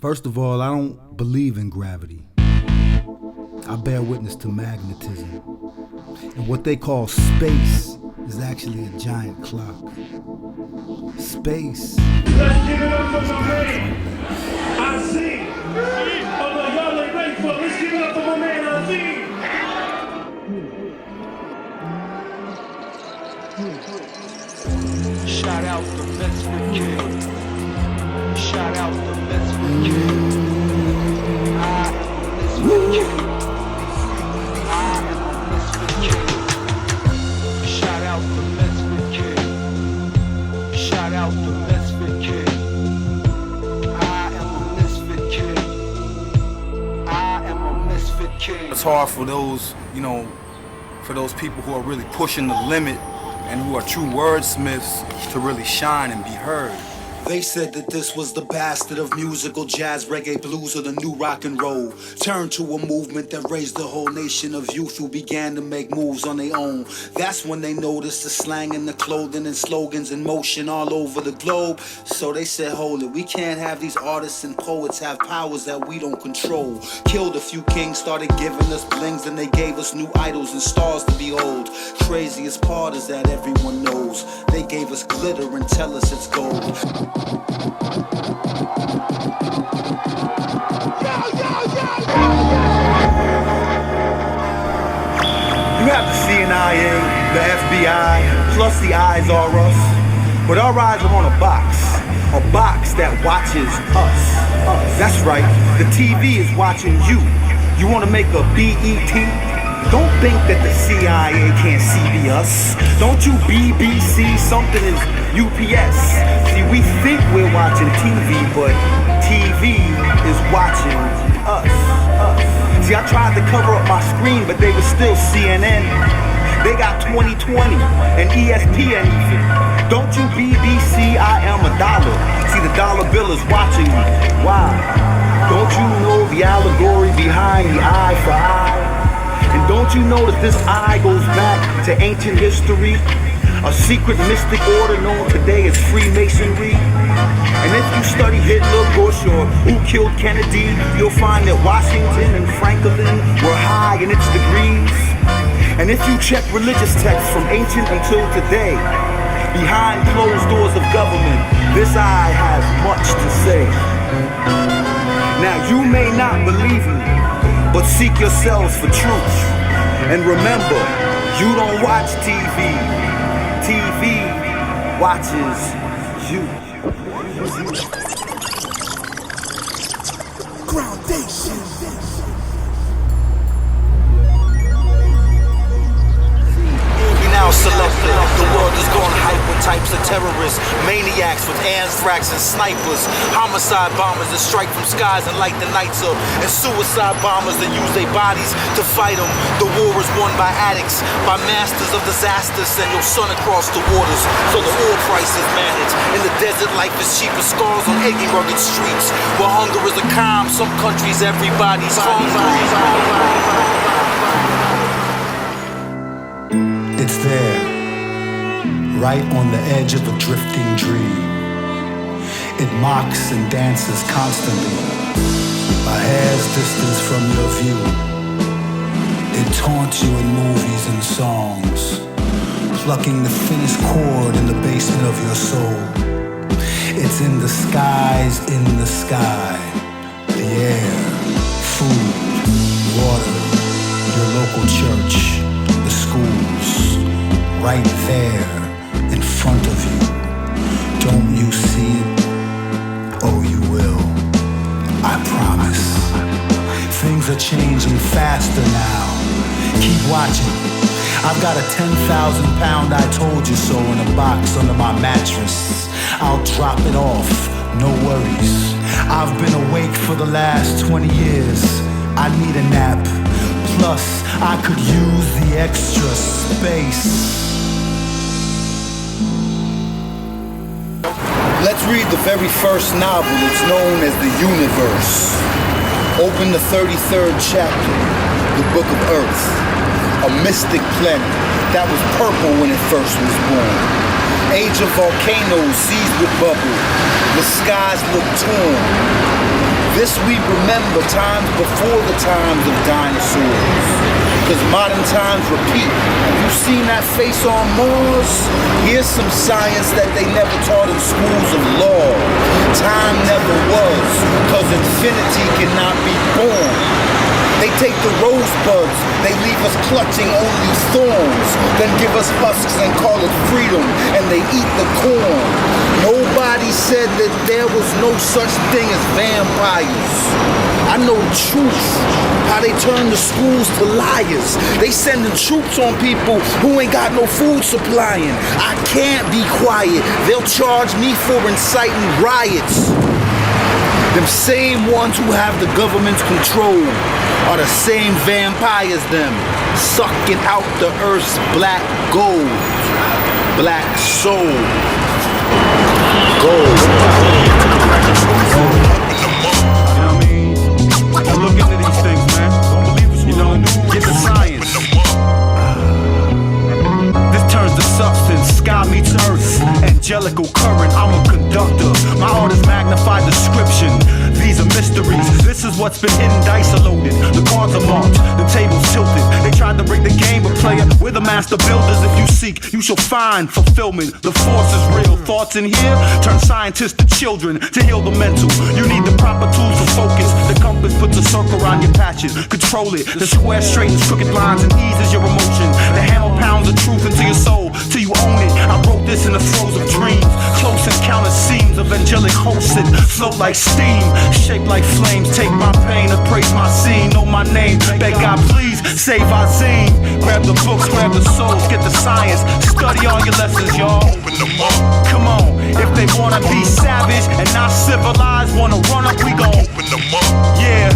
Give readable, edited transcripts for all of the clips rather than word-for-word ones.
First of all, I don't believe in gravity. I bear witness to magnetism. And what they call space is actually a giant clock. Space. Let's give it up for my man, AZEEM. Oh no, y'all ain't ready for it. Let's give it up for my man, AZEEM. Shout out to Misfit Kid. Shout out to Misfit Kid. I am a Misfit Kid. I am a Misfit Kid. Shout out to Misfit Kid. Shout out to Misfit Kid. I am a Misfit Kid. I am a Misfit Kid. It's hard for those, for those people who are really pushing the limit and who are true wordsmiths to really shine and be heard. They said that this was the bastard of musical jazz, reggae, blues, or the new rock and roll. Turned to a movement that raised the whole nation of youth who began to make moves on their own. That's when they noticed the slang and the clothing and slogans in motion all over the globe. So they said, hold it, we can't have these artists and poets have powers that we don't control. Killed a few kings, started giving us blings, and they gave us new idols and stars to behold. Craziest part is that everyone knows they gave us glitter and tell us it's gold. You have the CIA, the FBI, plus the eyes are us. But our eyes are on a box that watches us. That's right, the TV is watching you. You want to make a BET? Don't think that the CIA can't see us. Don't you BBC something is UPS. See, we think we're watching TV, but TV is watching us. See, I tried to cover up my screen, but they were still CNN. They got 2020 and ESPN even. Don't you BBC, I am a dollar. See, the dollar bill is watching you. Why? Don't you know the allegory behind the eye for eye? And don't you know that this eye goes back to ancient history? A secret mystic order known today as Freemasonry. And if you study Hitler, Bush, or who killed Kennedy, you'll find that Washington and Franklin were high in its degrees. And if you check religious texts from ancient until today, behind closed doors of government, this eye has much to say. Now you may not believe me, but seek yourselves for truth. And remember, you don't watch TV. TV watches you. Groundation. Now selected, the world is gone hype with types of terrorists, maniacs with anthrax and snipers, homicide bombers that strike from skies and light the nights up, and suicide bombers that use their bodies to fight them. The war is won by addicts, by masters of disasters, send your son across the waters so the oil price is managed. In the desert, life is cheap as scars on achy rugged streets, where hunger is a crime. Some countries, everybody's hungry. It's there, right on the edge of a drifting dream. It mocks and dances constantly, a hair's distance from your view. It taunts you in movies and songs, plucking the thinnest chord in the basement of your soul. It's in the skies, in the sky, the air, food, water, your local church, the schools, right there in front of you. Don't you see it? Oh, you will. I promise. Things are changing faster now. Keep watching. I've got a 10,000 pound I told you so in a box under my mattress. I'll drop it off, no worries. I've been awake for the last 20 years. I need a nap. Plus, I could use the extra space. Let's read the very first novel. It's known as The Universe. Open the 33rd chapter, the Book of Earth. A mystic planet that was purple when it first was born. Age of volcanoes seized with bubble. The skies look torn. This we remember times before the times of dinosaurs. Cause modern times repeat. Have you seen that face on Mars? Here's some science that they never taught in schools of law. Time never was, cause infinity cannot be born. They take the rosebuds, they leave us clutching only thorns, then give us husks and call it freedom, and they eat the corn. Nobody said that there was no such thing as vampires. I know the truth, how they turn the schools to liars. They sending troops on people who ain't got no food supplying. I can't be quiet, they'll charge me for inciting riots. Them same ones who have the government's control are the same vampires them, sucking out the earth's black gold, black soul, gold. You know what I mean? You look into these things, man. Don't believe us, you know, get the science. This turns to substance, sky meets earth, angelical current, I'm a conductor. My art is magnified description. These are mysteries. This is what's been hidden, dice are loaded. The cards are marked, the table's tilted. They tried to break the game, but player, we're the master builders. If you seek, you shall find fulfillment. The force is real. Thoughts in here turn scientists to children to heal the mental. You need the proper tools for focus. The compass puts a circle around your patches. Control it. The square straightens crooked lines and eases your emotion. The hammer pounds the truth into your soul till you own it. I wrote this in the throes of dreams. Close encounter seams of angelic hosts that float like steam, shaped like flames. Take my pain and praise my scene. Know my name, beg God please save AZEEM. Grab the books, grab the souls, get the science. Study all your lessons, y'all. Come on, if they wanna be savage and not civilized, wanna run up, we gon' open them up. Yeah,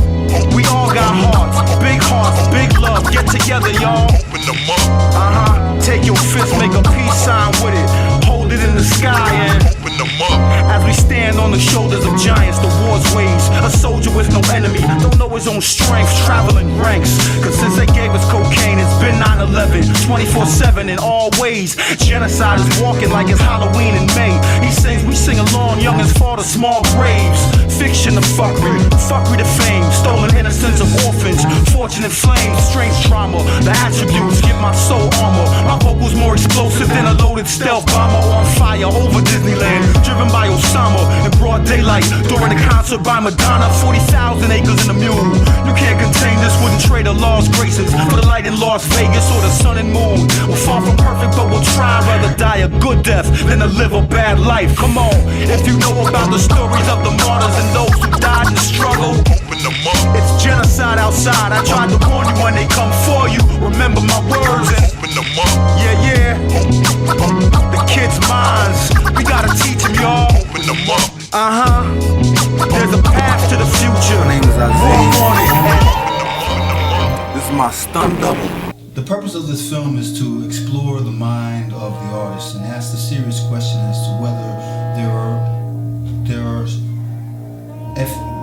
we all got hearts, big love. Get together, y'all. Open them up. Take your fist, make a peace sign with it. Hold it in the sky and open them up. As we stand on the shoulders of giants, the war's wage. A soldier with no enemy, don't know his own strength, traveling ranks. Cause since they gave us cocaine, it's been 9/11, 24/7 in all ways. Genocide is walking like it's Halloween in May. He sings, we sing along, youngins fall to small graves. Fiction of fuckery to fame. Stolen innocence of orphans, fortune in flames. Strange trauma, the attributes give my soul armor. My vocals more explosive than a loaded stealth bomber. On fire over Disneyland, driven by Osama in broad daylight during a concert by Madonna. 40,000 acres in the mule. You can't contain this, wouldn't trade a lost graces for the light in Las Vegas or the sun and moon. We're far from perfect, but we'll try. Rather die a good death than to live a bad life. Come on, if you know about the stories of the martyrs and those who died in the struggle, open them up. It's genocide outside. I tried to warn you when they come for you. Remember my words and open them up. Yeah. The kids' minds, we gotta teach them, y'all. Open them up. There's a path to the future. My name is AZEEM. Walk on it. This is my stunt double. The purpose of this film is to explore the mind of the artist and ask the serious question as to whether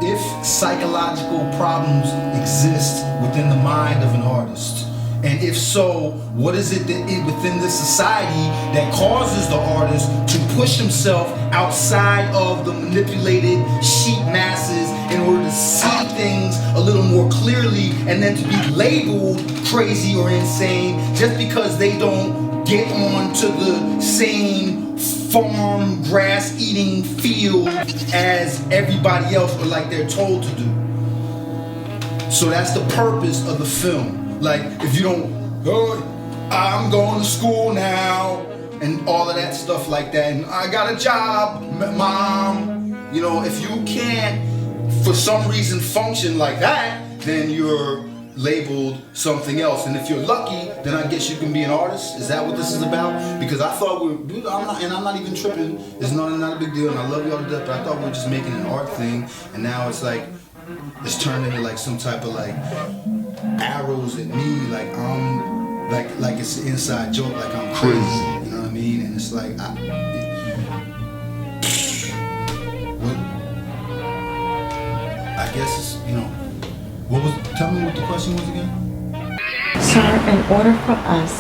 if psychological problems exist within the mind of an artist. And if so, what is it that within this society that causes the artist to push himself outside of the manipulated sheep masses in order to see things a little more clearly and then to be labeled crazy or insane just because they don't get on to the same farm grass eating field as everybody else or like they're told to do. So that's the purpose of the film. Like, if you don't, oh, I'm going to school now, and all of that stuff like that, and I got a job, mom. You know, if you can't, for some reason, function like that, then you're labeled something else. And if you're lucky, then I guess you can be an artist. Is that what this is about? Because I thought I'm not even tripping. It's not a big deal, and I love y'all to death, but I thought we were just making an art thing, and now it's like, it's turned into like some type of like arrows at me, like I'm like it's an inside joke, like I'm crazy, you know what I mean? And it's like I guess it's, you know, tell me what the question was again? Sir, in order for us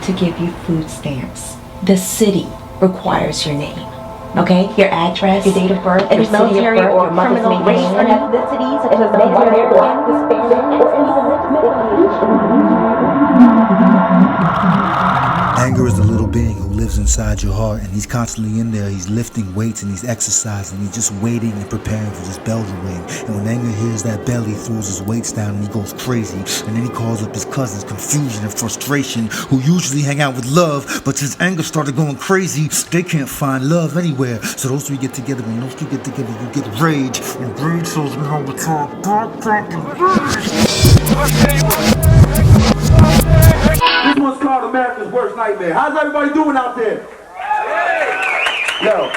to give you food stamps, the city requires your name. Okay, your address, your date of birth, your military or criminal race and ethnicity, such as Native American, Hispanic, or Anger is the little being who lives inside your heart, and he's constantly in there. He's lifting weights and he's exercising. He's just waiting and preparing for this bell to ring. And when anger hears that bell, he throws his weights down and he goes crazy. And then he calls up his cousins, confusion and frustration, who usually hang out with love, but since anger started going crazy, they can't find love anywhere. So those three get together. When those three get together, you get rage. And rage shows me how it's all This one's called America's Worst Nightmare. How's everybody doing out there? Yo.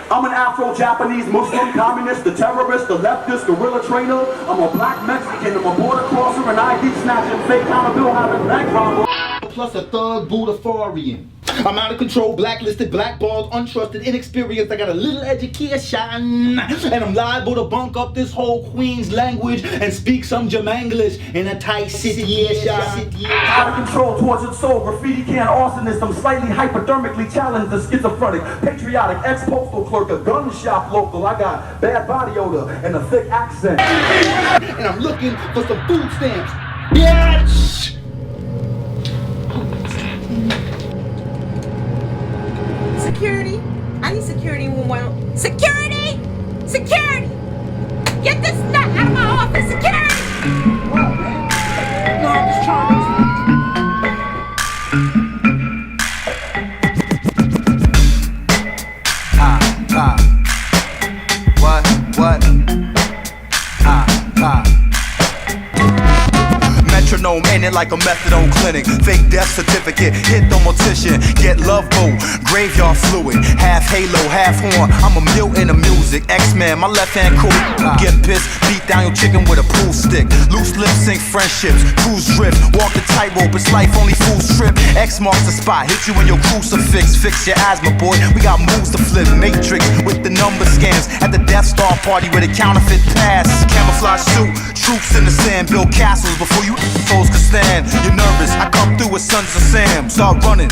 I'm an Afro-Japanese Muslim communist, the terrorist, the leftist, guerrilla trainer. I'm a black Mexican, I'm a border crosser, an ID snatching, fake counter bill having bank robber. Plus a thug Budafarian. I'm out of control, blacklisted, blackballed, untrusted, inexperienced. I got a little education, and I'm liable to bunk up this whole Queen's language and speak some Jamanglish in a tight situation. Out of control, tortured soul, graffiti can arsonist. I'm slightly hypodermically challenged, a schizophrenic, patriotic, ex-postal clerk, a gun shop local. I got bad body odor and a thick accent. And I'm looking for some food stamps. Bitch! Security? I need security. Security! Security! Get this nut out of my office! Security! What, man? No, I'm just trying to... What? Metronome in it like a methadone clinic. Fake death certificate, hit the mortician. Get love boat, graveyard fluid. Half halo, half horn. I'm a mutant of music. X-Man, my left hand cool. Get pissed, beat down your chicken with a pool stick. Loose lips sink friendships. Cruise drift, walk the tightrope. It's life, only fools trip. X marks the spot, hit you in your crucifix. Fix your asthma, boy. We got moves to flip. Matrix with the number scans. At the Death Star party with a counterfeit pass. Camouflage suit, troops in the sand. Build castles before you foes can stand. You're nervous, I come through with Sons of Sam. Start running,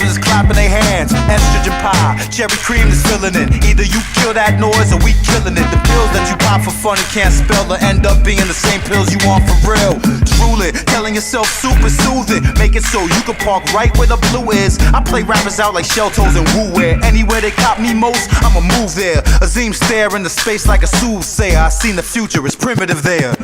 just clapping their hands. Estrogen pie, cherry cream is filling it. Either you kill that noise or we killing it. The pills that you pop for fun and can't spell or end up being the same pills you want for real. Truly, telling yourself super soothing. Make it so you can park right where the blue is. I play rappers out like shell toes and woo wear. Anywhere they cop me most, I'ma move there. Azeem stare into space like a soothsayer. I seen the future, it's primitive there.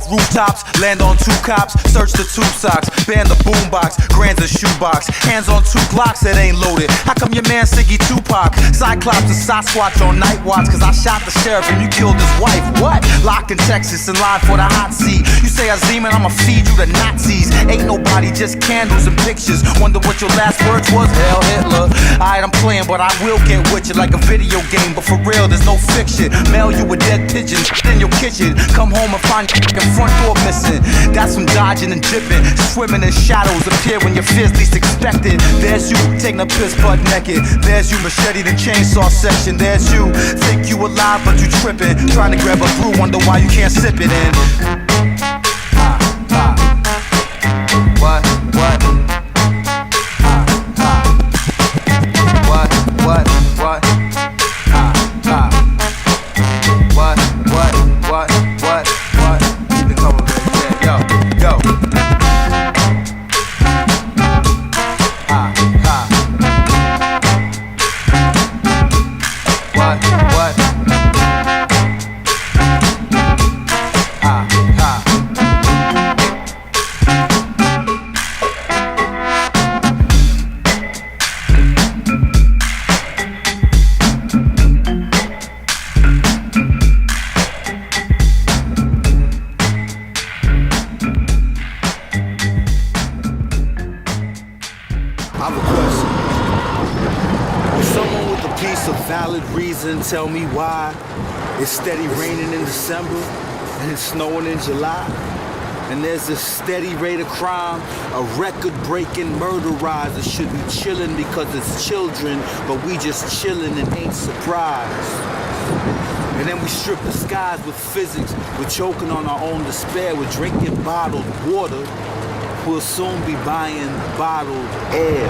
Rooftops, land on two cops, search the tube socks, ban the boombox, grands a shoebox, hands on two Glocks that ain't loaded. How come your man Siggy Tupac? Cyclops and Sasquatch on night watch, cause I shot the sheriff and you killed his wife. What? Locked in Texas in line for the hot seat. You say Azeem and I'ma feed you the Nazis. Ain't nobody, just candles and pictures. Wonder what your last words was? Hell, Hitler. Alright, I'm playing, but I will get with you like a video game. But for real, there's no fiction. Mail you with dead pigeons in your kitchen. Come home and find your front door missing. That's from dodging and dipping. Swimming in shadows appear when your fears least expected. There's you taking a piss butt naked. There's you machete the chainsaw section. There's you think you alive but you tripping. Trying to grab a brew, wonder why you can't sip it in. What? reason, tell me why. It's steady raining in December and it's snowing in July. And there's a steady rate of crime, a record-breaking murder rise that should be chilling because it's children, but we just chilling and ain't surprised. And then we strip the skies with physics, we're choking on our own despair, we're drinking bottled water, we'll soon be buying bottled air.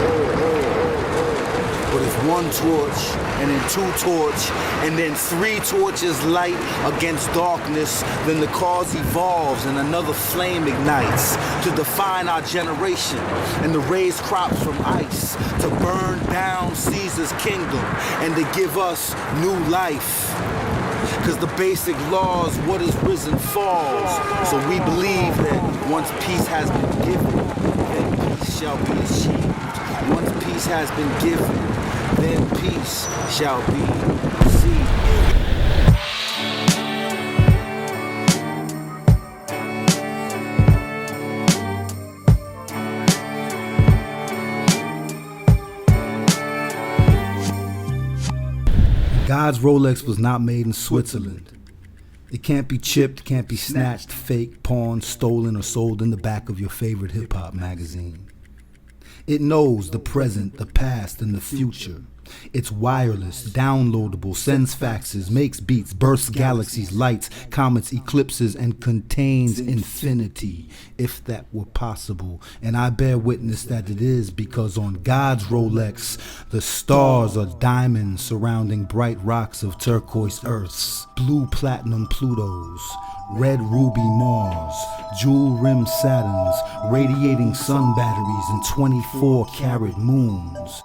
But if one torch, and then two torch, and then three torches light against darkness, then the cause evolves and another flame ignites to define our generation and to raise crops from ice, to burn down Caesar's kingdom and to give us new life. Because the basic laws, what is risen falls. So we believe that once peace has been given, then peace shall be achieved. Once peace has been given, then peace shall be received. God's Rolex was not made in Switzerland. It can't be chipped, can't be snatched, faked, pawned, stolen, or sold in the back of your favorite hip-hop magazine. It knows the present, the past, and the future. It's wireless, downloadable, sends faxes, makes beats, bursts galaxies, lights, comets, eclipses, and contains infinity, if that were possible. And I bear witness that it is, because on God's Rolex, the stars are diamonds surrounding bright rocks of turquoise Earths, blue platinum Plutos, red ruby Mars, jewel-rimmed Saturns, radiating sun batteries, and 24-karat moons.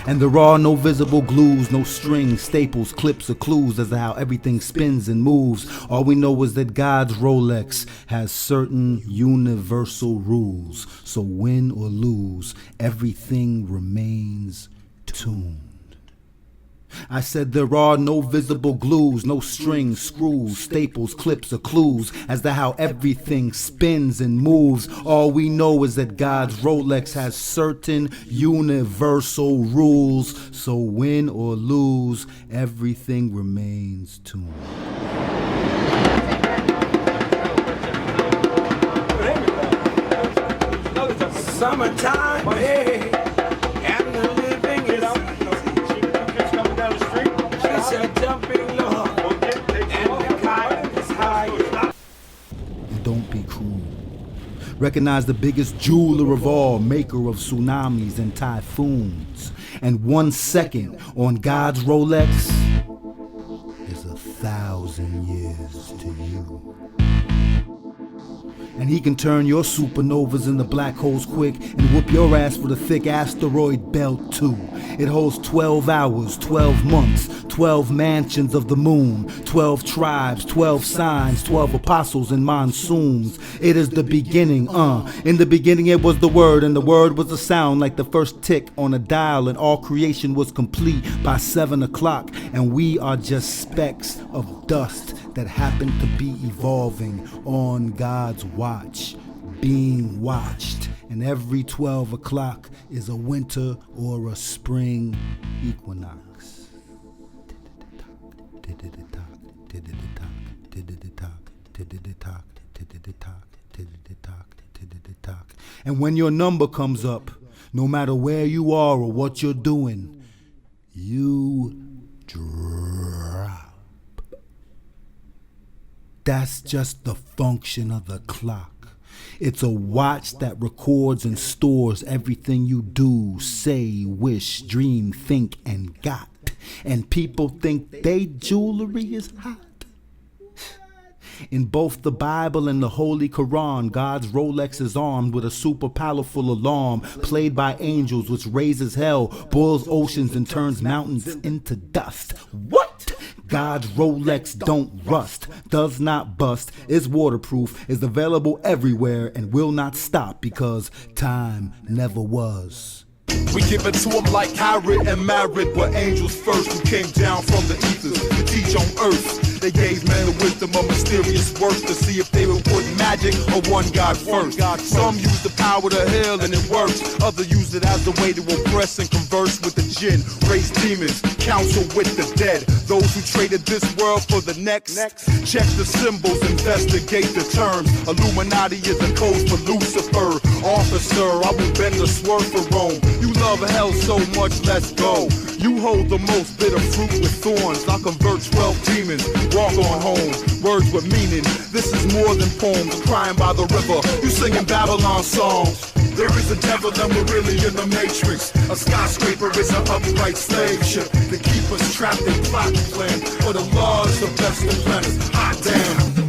And there are no visible glues, no strings, staples, clips, or clues as to how everything spins and moves. All we know is that God's Rolex has certain universal rules. So win or lose, everything remains tuned. I said there are no visible glues, no strings, screws, staples, clips, or clues as to how everything spins and moves. All we know is that God's Rolex has certain universal rules. So win or lose, everything remains tuned. Summertime, hey, and the living is coming down the street. It's a jumping low, and the kite is high. And don't be cruel. Recognize the biggest jeweler of all, maker of tsunamis and typhoons. And 1 second on God's Rolex is 1,000 years to you. And he can turn your supernovas into black holes quick and whoop your ass with a thick asteroid belt too. It holds 12 hours, 12 months, 12 mansions of the moon, 12 tribes, 12 signs, 12 apostles and monsoons. It is the beginning, In the beginning it was the word, and the word was a sound like the first tick on a dial, and all creation was complete by 7 o'clock. And we are just specks of dust that happen to be evolving on God's watch, being watched. And every 12 o'clock is a winter or a spring equinox. And when your number comes up, no matter where you are or what you're doing, you drop. And don't be cruel. Recognize the biggest jeweler of all, maker of tsunamis and typhoons. And 1 second on God's Rolex is 1,000 years to you. And he can turn your supernovas into black holes quick and whoop your ass with a thick asteroid belt too. It holds 12 hours, 12 months, 12 signs, 12 apostles and monsoons. It is the beginning, In the beginning it was the word, and the word was a sound like the first tick on a dial, and all creation was complete by 7 o'clock. And we are just specks of dust that happen to be evolving on God's watch, being watched. And every 12 o'clock is a winter or a spring equinox. that's just the function of the clock. It's a watch that records and stores everything you do, say, wish, dream, think, and got. And people think they jewelry is hot. In both the Bible and the Holy Quran, God's Rolex is armed with a super powerful alarm played by angels which raises hell, boils oceans, and turns mountains into dust. What? God's Rolex don't rust, does not bust, is waterproof, is available everywhere, and will not stop because time never was. We give it to them like Harriet and Marriott were angels first who came down from the ethers to teach on earth. They gave men the wisdom of mysterious works to see if they would put magic or one God first. Some use the power to heal and it works. Others use it as a way to oppress and converse with the jinn, raise demons, counsel with the dead. Those who traded this world for the next. Check the symbols, investigate the terms. Illuminati is a code for Lucifer. Officer, I will bend the swerve for Rome. You love hell so much, let's go. You hold the most bitter fruit with thorns. I convert 12 demons, walk on home. Words with meaning, this is more than poems. Crying by the river, you singing Babylon songs. There is a devil and we're really in the matrix. A skyscraper is an upright slave ship to keep us trapped in plot and plan. For the law is the best of planners. Hot damn.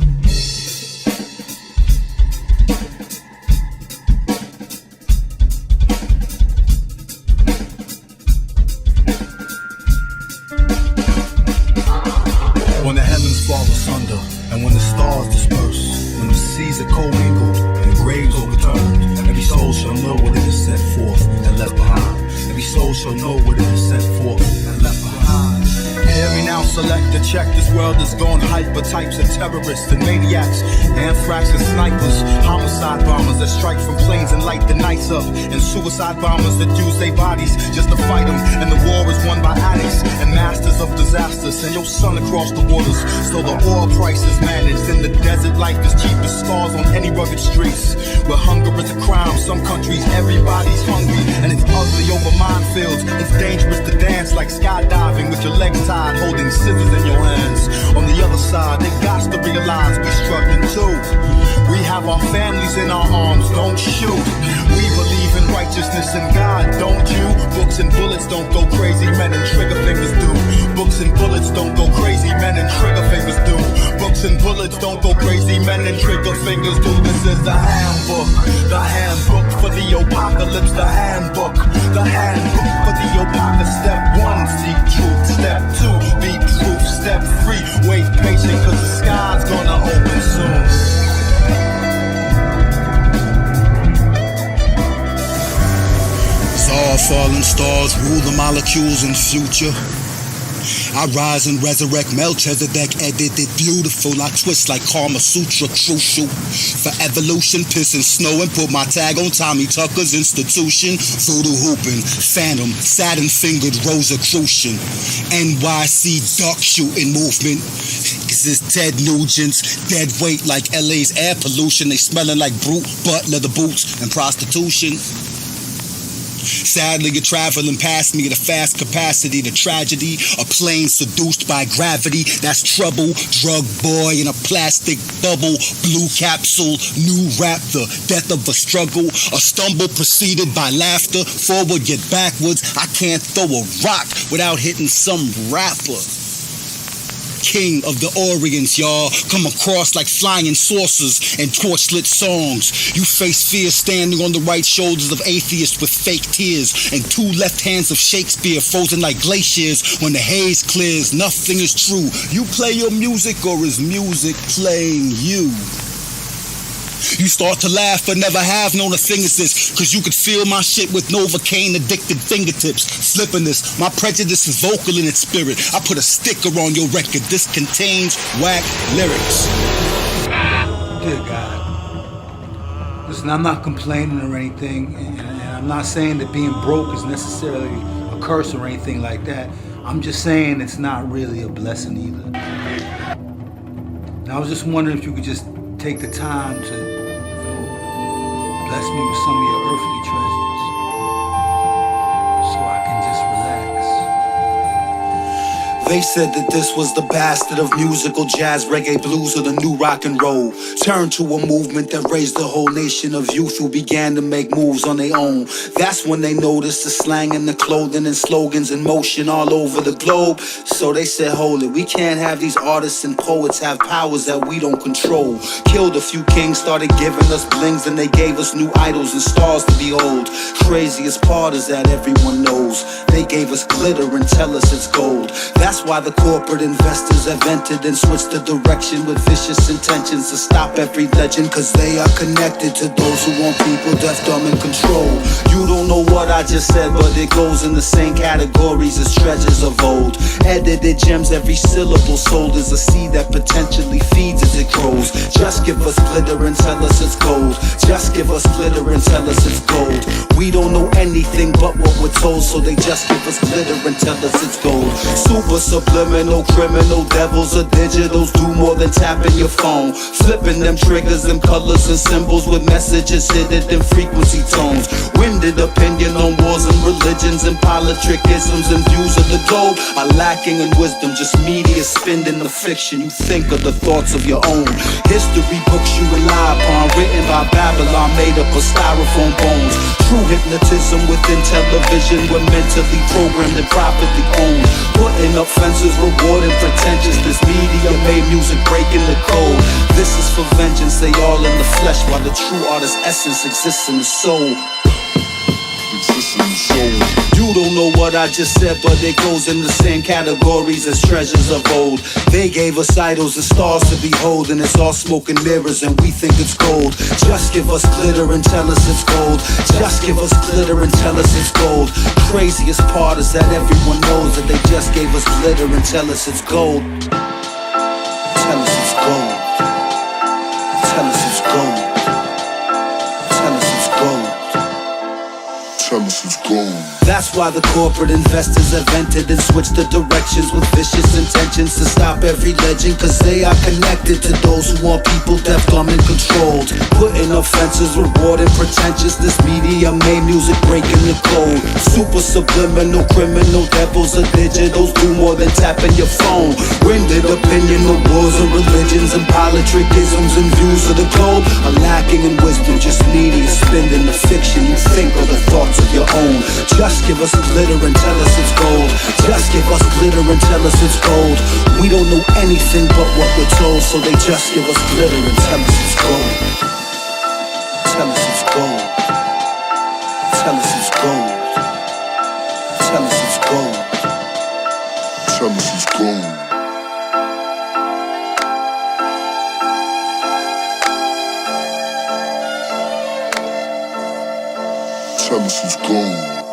When the heavens fall asunder, and when the stars disperse, when the seas are commingled and the graves overturned, every soul shall know what it is set forth and left behind. Every soul shall know what it is set forth and left behind. Hear me now, select the check. This world is gone hyper. Types of terrorists and maniacs, anthrax and snipers, homicide bombers that strike from planes and light the nights up, and suicide bombers that use their bodies just to fight them. And the war is won by addicts and masters of disaster. Send your son across the waters so the oil price is managed. In the desert, life is cheap as stars on any rugged streets. Where hunger is a crime, some countries everybody's hungry, and it's ugly over minefields. It's dangerous to dance like skydiving with your legs tied, holding scissors in your hands. On the other side, they got to realize we struggling too. We have our families in our arms, don't shoot. We believe in righteousness and God, don't you? Books and bullets don't go crazy, men and trigger fingers do. Books and bullets don't go crazy, men and trigger fingers do. Books and bullets don't go crazy, men and trigger fingers do. This is the handbook for the apocalypse, the handbook for the apocalypse. Step 1, seek truth. Step 2, be truth. Step 3, wait patient, cause the sky's gonna open soon. All fallen stars rule the molecules in future. I rise and resurrect Melchizedek, edited beautiful. I twist like Karma Sutra, crucial for evolution. Piss and snow and put my tag on Tommy Tucker's institution. Voodoo hooping, phantom, Saturn fingered Rosicrucian. NYC duck shooting movement. This is Ted Nugent's dead weight like LA's air pollution. They smelling like brute butt, leather boots, and prostitution. Sadly, you're traveling past me at a fast capacity. The tragedy, a plane seduced by gravity. That's trouble. Drug boy in a plastic bubble. Blue capsule, new raptor. Death of a struggle. A stumble preceded by laughter. Forward, get backwards. I can't throw a rock without hitting some rapper. King of the Orients, y'all. Come across like flying saucers and torchlit songs. You face fear standing on the right shoulders of atheists with fake tears, and 2 left hands of Shakespeare frozen like glaciers. When the haze clears, nothing is true. You play your music, or is music playing you? You start to laugh but never have known a thing as this, cause you could feel my shit with Novocaine addicted fingertips. Slipping this, my prejudice is vocal in its spirit. I put a sticker on your record. This contains whack lyrics. Dear God, listen, I'm not complaining or anything, and I'm not saying that being broke is necessarily a curse or anything like that. I'm just saying it's not really a blessing either. And I was just wondering if you could just take the time to bless me with some of your earthly treasures so I can just relax. They said that this was the bastard of musical jazz, reggae, blues, or the new rock and roll. Turned to a movement that raised the whole nation of youth who began to make moves on their own. That's when they noticed the slang and the clothing and slogans in motion all over the globe. So they said, hold it, we can't have these artists and poets have powers that we don't control. Killed a few kings, started giving us blings, and they gave us new idols and stars to behold. Craziest part is that everyone knows they gave us glitter and tell us it's gold. That's why the corporate investors have entered and switched the direction with vicious intentions to stop every legend, cause they are connected to those who want people deaf, dumb, and control. You don't know what I just said, but it goes in the same categories as treasures of old. Edited gems, every syllable sold is a seed that potentially feeds as it grows. Just give us glitter and tell us it's gold. Just give us glitter and tell us it's gold. We don't know anything but what we're told, so they just give us glitter and tell us it's gold. Super subliminal, criminal, devils or digitals do more than tapping your phone. Flipping them triggers, them colors and symbols with messages hidden in frequency tones. Winded opinion on wars and religions and politricisms and views of the globe are lacking in wisdom, just media spinning the fiction. You think of the thoughts of your own. History books you rely upon, written by Babylon, made up of styrofoam bones. True hypnotism within television, we're mentally programmed and properly owned. Putting up fences, rewarding pretentious. This media made music breaking the code. This is for vengeance, they all in the flesh, while the true artist's essence exists in the soul. You don't know what I just said, but it goes in the same categories as treasures of old. They gave us idols and stars to behold, and it's all smoke and mirrors and we think it's gold. Just give us glitter and tell us it's gold. Just give us glitter and tell us it's gold. Craziest part is that everyone knows that they just gave us glitter and tell us it's gold. Tell us it's gold. Tell us it's gold. Tell us it's gold. Tell us it's gold. That's why the corporate investors have entered and switched the directions with vicious intentions to stop every legend, cause they are connected to those who want people deaf, dumb, and controlled. Putting up fences, rewarding pretentious. This media made music breaking the code. Super subliminal, criminal, devils or digitals do more than tapping your phone. Winded opinion of wars and religions and politricisms and views of the globe are lacking in wisdom, just media spinning the fiction. You think of the thoughts of your own. Just give us glitter and tell us it's gold. Just give us glitter and tell us it's gold. We don't know anything but what we're told, so they just give us glitter and tell us it's gold. Tell us it's gold. Tell us it's gold. Tell us it's gold. Tell us it's gold. Tell us it's gold.